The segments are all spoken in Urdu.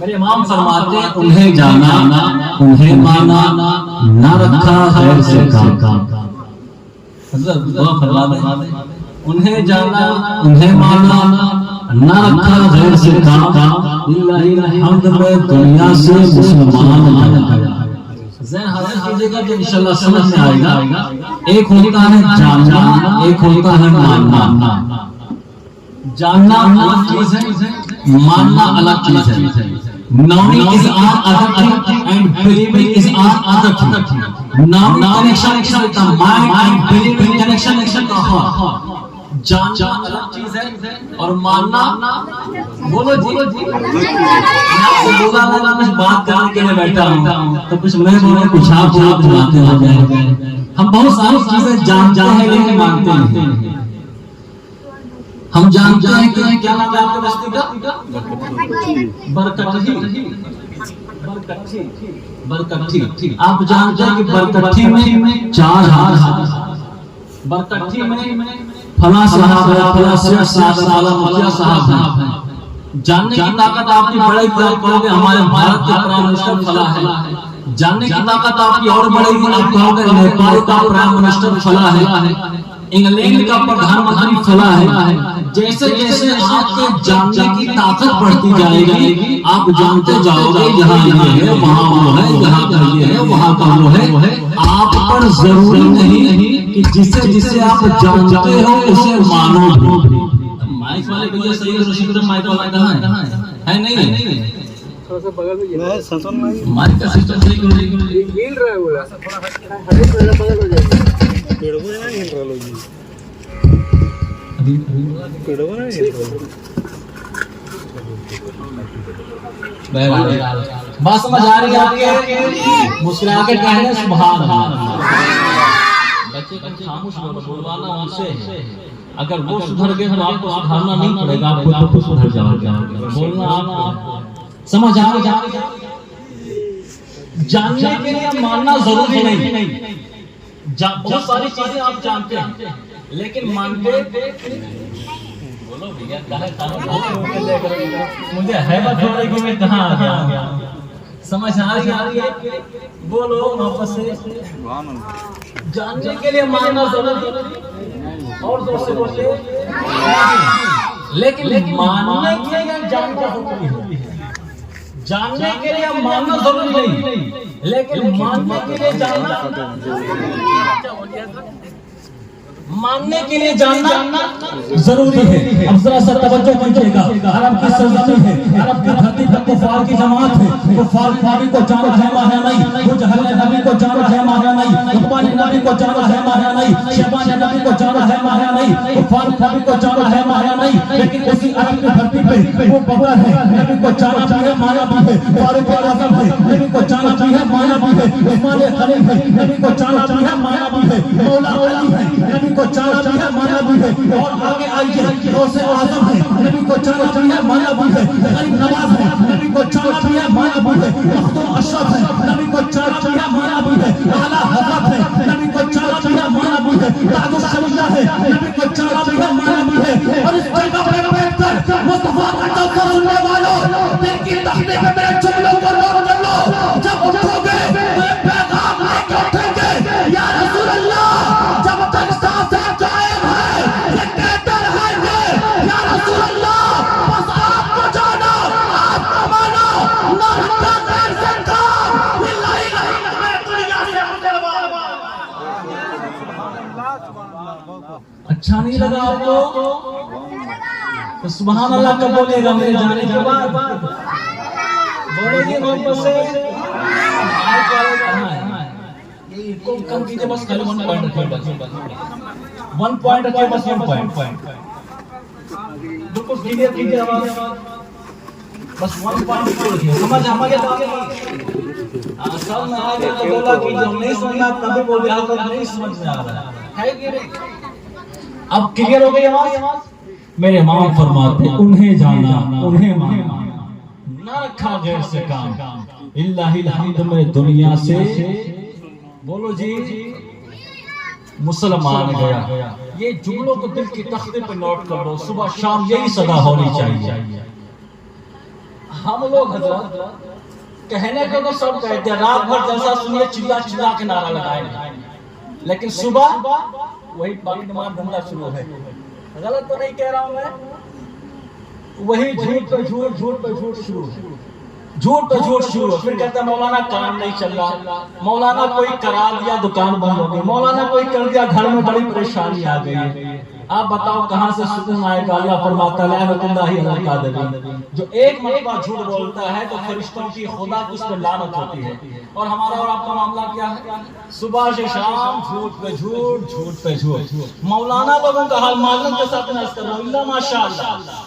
میرے امام فرماتے ہیں انہیں جانا انہیں مانا نہ رکھا غیر سے کام. حضرت دعا فرما دیں انہیں جانا انہیں مانا نہ رکھا غیر سے کام. اللہ الحمد میں دنیا سے مسلمان بن گیا. ذہن حاضر کیجیے گا تو انشاءاللہ سمجھ میں آئے گا. ایک ہوتا ہے جاننا ایک ہوتا ہے ماننا. جاننا الگ چیز ہے ماننا الگ چیز ہے. Knowing is other thing and believing is other thing. Knowing connection with the mind and believing connection with the heart. جاننا الگ چیز ہے اور ماننا بولو جی بولا میں بات کرنے کے لیے بیٹھا ہوں تو کچھ میں بولے کچھ آپ جانتے ہو جائے. ہم بہت ساری چیزیں جانتے ہیں لیکن مانتے نہیں. ہم جانتے ہیں کہ کیا نام ہے آپ کے بستی کا برکٹھی. آپ جانتے ہیں کہ برکٹھی میں 4 ہاتھ. برکٹھی میں فلاں صاحب ہے فلاں شیخ صاحب ہے فلاں مولوی صاحب ہے. جاننے کی طاقت آپ کی بڑے گی ہمارے بھارت کے پرائم منسٹر فلاں ہے. جاننے کی طاقت آپ کی اور بڑے گی آپ کہو گے نیپال کا پرائم منسٹر فلاں ہے انگلینڈ کا پردھان منتری فلاں ہے. جیسے جیسے آپ کے جاننے کی طاقت بڑھتی جائے گی آپ جانتے جاؤ گے جہاں یہ ہے وہاں وہ ہے جہاں کا یہ ہے وہاں کا وہ ہے. آپ پر ضروری نہیں کہ جسے آپ جانتے ہو اسے مانو. مائک والے بھیا صحیح ہے رشید مائک والا کہاں ہے نہیں مائک کا سسٹم صحیح ہل رہا ہے بولا بدل ہو جائے گا. بات سمجھ آ رہی ہے آپ کے مسکرا کے کہنے سبحان اللہ. بچے کا خاموش بولوانا ان سے اگر وہ سدھر گئے تو آپ کو سدھارنا نہیں پڑے گا. آپ کو سدھر جاؤ گے بولنا آپ سمجھ آ رہی ہے. جاننے کے لیے ماننا ضروری نہیں. بہت ساری چیزیں آپ جانتے ہیں لیکن مانتے بولو بھیا مجھے حیبت ہو رہی کہ میں کہاں آ گیا. سمجھ آ رہی ہے بولو واپس سے. جاننے کے لیے ماننا ضروری اور زور سے بولتے لیکن ماننے کے لیے جاننا ضروری ہے. جاننے کے لیے ماننا ضروری نہیں لیکن ماننے کے لیے جاننا ماننے کے لیے جاننا ضروری ہے. اب ذرا سا توجہ کیجیے گا. عرب کی سرزمین ہے عرب کی دھرتی پر کفار کی جماعت ہے. کفار نبی کو جانا ہے مانا نہیں. وہ جہل نبی کو جانا ہے مانا نہیں. عثمان نبی کو جانا ہے مانا نہیں. شیبان نبی کو جانا ہے مانا نہیں. کفار نبی کو جانا ہے مانا نہیں. لیکن اسی عرب کی دھرتی پہ وہ بابا ہے نبی کو جانا بھی ہے مانا بھی ہے. فاروق اعظم ہے نبی کو جانا بھی ہے مانا بھی ہے. عثمان غنی ہے نبی کو جانا بھی ہے مانا بھی ہے. مولا علی ہے نبی کو جانا بھی ہے مانا بھی ہے. اور آگے آئیے غوث اعظم ہے نبی کو جانا بھی ہے مانا بھی ہے. غریب نواز ہے نبی کو جانا بھی ہے مانا بھی ہے. مخدوم اشرف ہے نبی کو جانا بھی ہے مانا بھی ہے. اعلیٰ حضرت ہے نبی کو جانا بھی ہے مانا بھی ہے. تاج الشریعہ ہے نبی کو جانا بھی ہے مانا بھی ہے. اور اس جگہ پہ بیٹھ کر مصطفیٰ کا ڈاکر سننے والوں دل کی تختے پہ میرے جملوں کو نوٹ کر لو. جب اٹھو گے میرے پیغام لے کے اٹھیں گے یا رسول اللہ. جب تک سانس قائم ہے یہ کہتے رہیں گے یا رسول اللہ. بس آپ کو جانا آپ کو مانا نہ رکھا غیر سے کام. اللہ میں دنیا سے مسلمان. اچھا نہیں لگا آپ کو سبحان اللہ کب بولے گا میرے جانے کے بعد بولے گی محبت سے. آیت والے کہاں ہے یہ کو کم کیجئے بس خالی 1 پوائنٹ رکھیے بس 1 پوائنٹ رکھیے بس 1 پوائنٹ بالکل کلیئر کیجئے آواز بس 1 پوائنٹ رکھیے. سمجھ ہمارے اصل میں آگے تو بولا کہ جو نہیں سمجھا تبھی بولے حضرت نہیں سمجھ میں آ رہا ہے کہ نہیں. اب کلیئر ہو گئی آواز. میرے امام فرماتے انہیں جانا انہیں ماننا نہ رکھا غیر سے کام. اللہ الحمد میں دنیا سے بولو جی مسلمان گیا. یہ جملوں کو دل کی تختے پہ نوٹ کر لو. صبح شام یہی صدا ہونی چاہیے. ہم لوگ حضرت کہنے کو تو سب کہتے ہیں، رات بھر جلسہ سنیے، چلا چلا کے نعرہ لگائیں گے، لیکن صبح وہی باقی نماز دھندا شروع ہے۔ غلط تو نہیں کہہ رہا ہوں میں؟ وہی جھوٹ پہ جھوٹ، جھوٹ پہ جھوٹ شروع، جھوٹ پہ جھوٹ شروع۔ پھر کہتا ہے مولانا کام نہیں چل رہا، مولانا کوئی کرا دیا دکان بند ہو گئی، مولانا کوئی کر دیا گھر میں بڑی پریشانی آ گئی ہے۔ آپ بتاؤ کہاں سے سکون آئے گا؟ اللہ فرماتا ہے لعنت اللہ علی الکاذبین، جو ایک مرتبہ جھوٹ بولتا ہے تو فرشتوں کی خدا کی اس پہ لعنت ہوتی ہے۔ اور ہمارا اور آپ کا معاملہ کیا ہے؟ صبح سے شام جھوٹ پہ جھوٹ، جھوٹ پہ جھوٹ۔ مولانا لوگوں کا حال معذرت کے ساتھ عرض کر رہا ہوں، اللہ ماشاءاللہ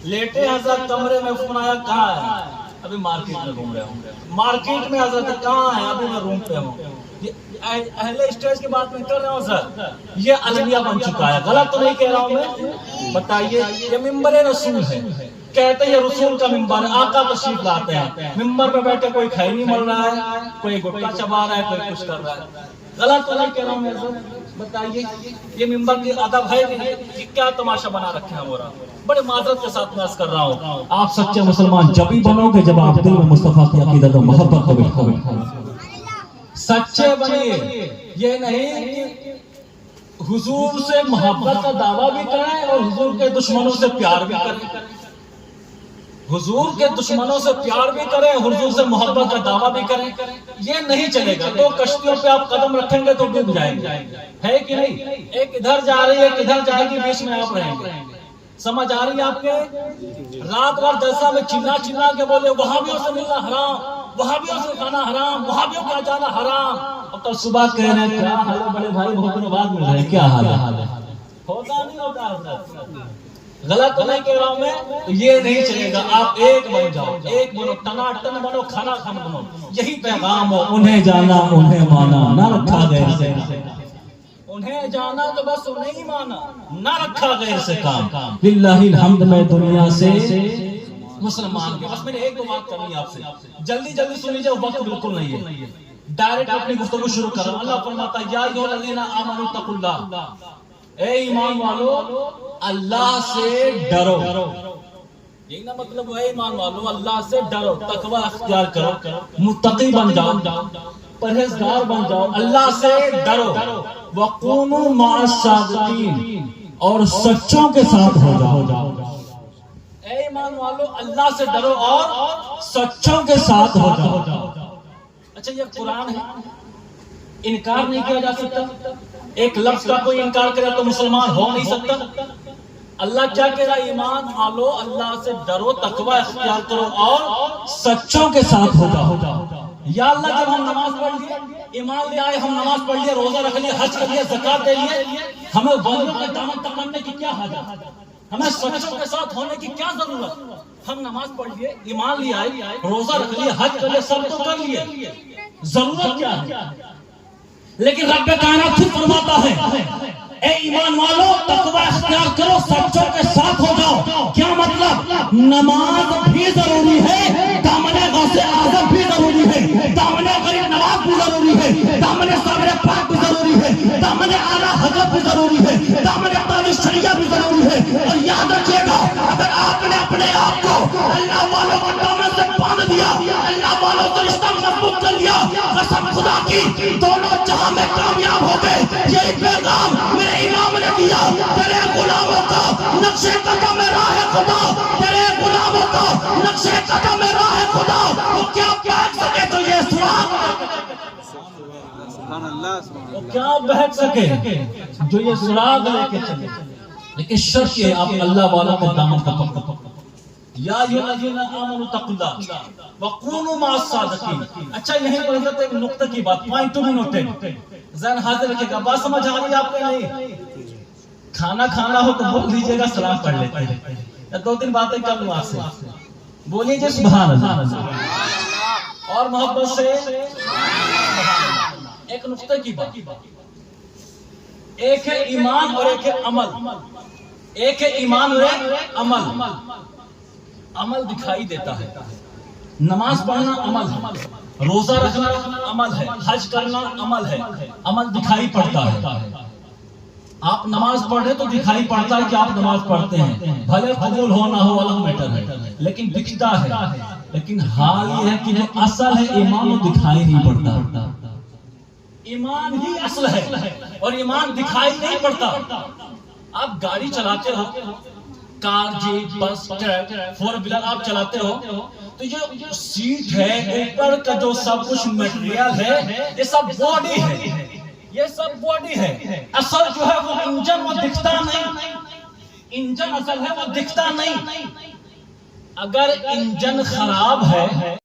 لیٹے حضرت کمرے میں، فرمایا کہاں ہے؟ ابھی مارکیٹ میں گھوم رہے ہوں۔ مارکیٹ میں حضرت کہاں ہے؟ ابھی میں روم پہ ہوں۔ اہل اسٹیج کی بات میں کر رہا ہوں سر، یہ المیہ بن چکا ہے۔ غلط تو نہیں کہہ رہا ہوں میں؟ بتائیے، یہ ممبر رسول ہے، کہتے ہیں یہ رسول کا ممبر ہے، آقا تشریف لاتے ہیں، ممبر پہ بیٹھے کوئی کھائی مل رہا ہے، کوئی گٹکا چبا رہا ہے، کوئی کچھ کر رہا ہے۔ غلط تو نہیں کہہ رہا ہوں میں سر؟ بتائیے یہ ممبر کی ادب ہے کہ کیا تماشا بنا رکھے ہیں ہمارا؟ بڑے معذرت کے ساتھ میں عرض کر رہا ہوں، آپ سچے مسلمان جب ہی بنو گے جب آپ دل میں مصطفیٰ کی عقیدت و محبت کو بٹھاؤ گے۔ سچے بنیے، یہ نہیں کہ حضور سے محبت کا دعویٰ بھی کریں اور حضور کے دشمنوں سے پیار بھی کریں، حضور کے دشمنوں سے پیار بھی کریں، حضور سے محبت کا دعویٰ بھی کریں، یہ نہیں چلے گا۔ دو کشتیوں پہ آپ قدم رکھیں گے تو ڈوب جائیں گے، ہے کہ نہیں؟ ایک ادھر جا رہی ہے، کدھر جائے گی، بیچ میں آپ رہیں گے۔ سمجھ آ رہی ہے آپ کے؟ رات بھر جلسہ میں چلا چلا کے بولے وہابیوں سے ملنا حرام، وہابیوں سے کھانا حرام، وہابیوں کا جانا حرام، اور کل صبح کہہ رہے ہیں کیا حال ہے بڑے بھائی، بہت دنوں بعد مل رہے ہیں، کیا حال ہے؟ ہوتا نہیں ہوتا حضرت؟ غلط تو نہیں کہہ رہا ہوں میں؟ یہ نہیں چلے گا، آپ ایک بن جاؤ، ایک بنو، ٹناٹن بنو، کھانا کھان بنو، یہی پیغام ہو۔ انہیں جانا انہیں مانا، نہ رکھا غیر سے، انہیں جانا تو بس انہیں ہی مانا، نہ رکھا غیر سے کام۔ للہ الحمد میں دنیا سے مسلمان کے بس میں نے ایک دو بات کرنی ہے آپ سے، جلدی جلدی سن لیجیے، وقت بالکل نہیں ہے، ڈائریکٹ اپنی گفتگو شروع کر رہا ہوں۔ اللہ فرماتا ہے یا ایھا الذین آمنوا اتقوا اللہ، اے ایمان والو اللہ سے ڈرو۔ یہی نا مطلب ہے ایمان والو اللہ سے ڈرو، تقوی اختیار کرو، متقی بن جاؤ، پرہیزگار بن جاؤ، اللہ سے ڈرو۔ وَقُونُوا مَعَ الصَّادِقِينَ، اور سچوں کے ساتھ ہو جاؤ۔ اے ایمان والو اللہ سے ڈرو اور سچوں کے ساتھ ہو جاؤ۔ اچھا یہ قرآن ہے، انکار نہیں کیا جا سکتا، ایک لفظ کا کوئی انکار کرے تو مسلمان ہو نہیں سکتا۔ اللہ کیا کہہ رہا ہے؟ ایمان والو اللہ سے ڈرو، تقوی اختیار کرو اور سچوں کے ساتھ ہو جاؤ۔ یا اللہ جب ہم نماز پڑھ لیے، ایمان لے آئے، ہم نماز پڑھ لیے، روزہ رکھ لیے، حج کر لیے، زکات دے لیے، ہمیں ولیوں کے دامن تکنے کی کیا حاجت؟ ہمیں سچوں کے ساتھ ہونے کی کیا ضرورت؟ ہم نماز پڑھ لیے، ایمان لے آئے، روزہ رکھ لیے، حج کر لیے، سب تو کر لیے، ضرورت کیا ہے؟ لیکن رب کائنات خود فرماتا ہے اے ایمان والو تقوی اختیار کرو، سچوں کے ساتھ ہو جاؤ۔ کیا مطلب؟ نماز بھی ضروری ہے، دامن غوث اعظم بھی ضروری ہے، دامن غریب نواز بھی ضروری ہے، دامن صابر پاک بھی ضروری ہے، دامن اعلیٰ حضرت بھی ضروری ہے، دامن تعالی شریعہ بھی ضروری ہے۔ اور یاد رکھیے گا اگر آپ نے اپنے آپ کو اللہ والوں کے دامن سے باندھ دیا، اللہ والوں سے رشتہ مضبوط کر لیا، قسم خدا کی دونوں جہاں میں کامیاب ہو گئے۔ یہی پیغام میرے امام نے دیا، تیرے غلاموں کا نقش قدم میں راہ خدا، تیرے غلاموں کا نقش قدم میں راہ خدا، وہ کیا بہک سکے تو یہ سراغ، وہ کیا بہک سکے جو یہ سراغ لے کے چلے۔ لیکن شرط یہ آپ اللہ والوں کے دامن کا پکڑو۔ یا ایھا الذین آمنوا اتقوا اللہ وکونوا مع الصادقین۔ اچھا یہیں پر حضرت ایک نقطہ کی بات، پوائنٹ ٹو بی نوٹڈ، ذہن حاضر رکھیے گا، بات سمجھ آ رہی ہے آپ کو نہیں؟ کھانا کھانا ہو تو بول دیجیے گا، سلام پڑھ لیتے ہیں، یا دو تین باتیں کر لوں آپ سے، بولیے جی سبحان اللہ، اور محبت سے ایک نقطہ کی بات، ایک ہے ایمان اور ایک ہے عمل، ایک ہے ایمان اور ایک عمل۔ عمل دکھائی دیتا ہے، نماز پڑھنا عمل ہے، روزہ رکھنا عمل ہے، حج کرنا عمل ہے، عمل دکھائی پڑتا ہے۔ آپ نماز پڑھے تو دکھائی پڑتا ہے کہ آپ نماز پڑھتے ہیں، بھلے قبول ہو نہ ہو الگ میٹر ہے، لیکن دکھتا ہے۔ لیکن حال یہ ہے کہ جو اصل ہے ایمان وہ دکھائی نہیں پڑتا. ایمان ہی اصل ہے اور ایمان دکھائی نہیں پڑتا. آپ گاڑی چلاتے ہو، کار، جیپ، بس، ٹرک، فور ویلر آپ چلاتے ہو تو جو سیٹ ہے، اوپر کا جو سب کچھ مٹیریل ہے، یہ سب باڈی ہے، یہ سب باڈی ہے. اصل جو ہے وہ انجن، وہ دکھتا نہیں. انجن اصل ہے وہ دکھتا نہیں. اگر انجن خراب ہے